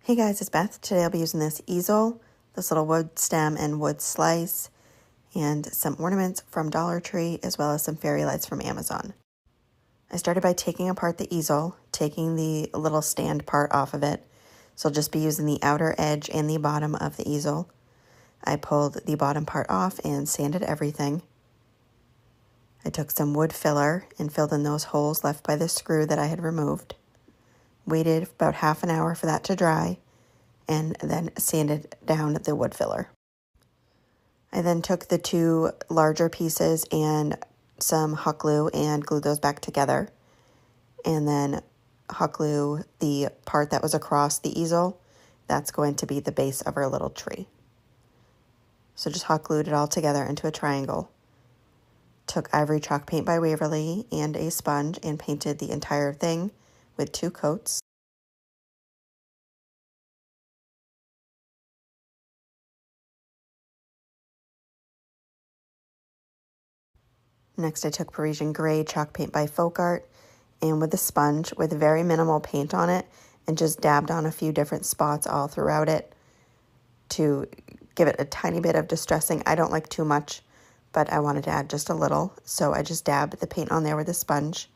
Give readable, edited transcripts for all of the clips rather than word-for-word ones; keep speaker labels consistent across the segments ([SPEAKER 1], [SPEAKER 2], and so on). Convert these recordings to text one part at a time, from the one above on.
[SPEAKER 1] Hey guys, it's Beth. Today I'll be using this easel, this little wood stem and wood slice, and some ornaments from Dollar Tree, as well as some fairy lights from Amazon. I started by taking apart the easel, taking the little stand part off of it. So I'll just be using the outer edge and the bottom of the easel. I pulled the bottom part off and sanded everything. I took some wood filler and filled in those holes left by the screw that I had removed. Waited about half an hour for that to dry, and then sanded down the wood filler. I then took the two larger pieces and some hot glue and glued those back together, and then hot glue the part that was across the easel. That's going to be the base of our little tree. So just hot glued it all together into a triangle. Took Ivory chalk paint by Waverly and a sponge and painted the entire thing with 2 coats. Next I took Parisian gray chalk paint by Folkart and with a sponge with very minimal paint on it and just dabbed on a few different spots all throughout it to give it a tiny bit of distressing. I don't like too much, but I wanted to add just a little. So I just dabbed the paint on there with a sponge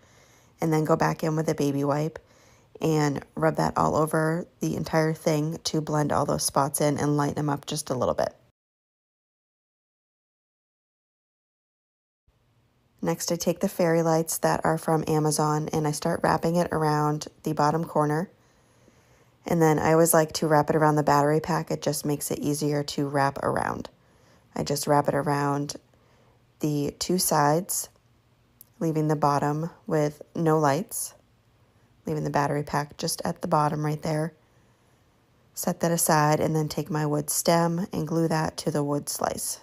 [SPEAKER 1] and then go back in with a baby wipe and rub that all over the entire thing to blend all those spots in and lighten them up just a little bit. Next, I take the fairy lights that are from Amazon and I start wrapping it around the bottom corner. And then I always like to wrap it around the battery pack. It just makes it easier to wrap around. I just wrap it around the 2 sides, leaving the bottom with no lights, leaving the battery pack just at the bottom right there. Set that aside and then take my wood stem and glue that to the wood slice.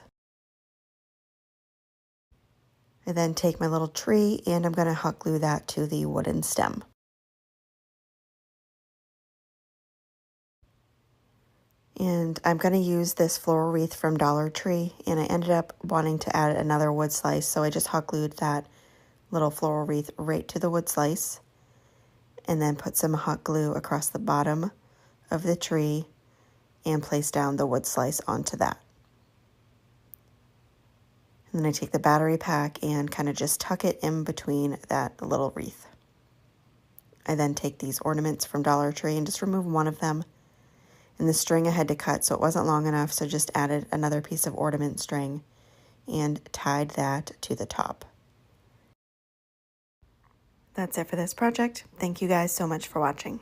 [SPEAKER 1] I then take my little tree and I'm going to hot glue that to the wooden stem. And I'm going to use this floral wreath from Dollar Tree, and I ended up wanting to add another wood slice, so I just hot glued that little floral wreath right to the wood slice and then put some hot glue across the bottom of the tree and place down the wood slice onto that. And then I take the battery pack and kind of just tuck it in between that little wreath. I then take these ornaments from Dollar Tree and just remove one of them. And the string I had to cut, so it wasn't long enough, so just added another piece of ornament string and tied that to the top. That's it for this project. Thank you guys so much for watching.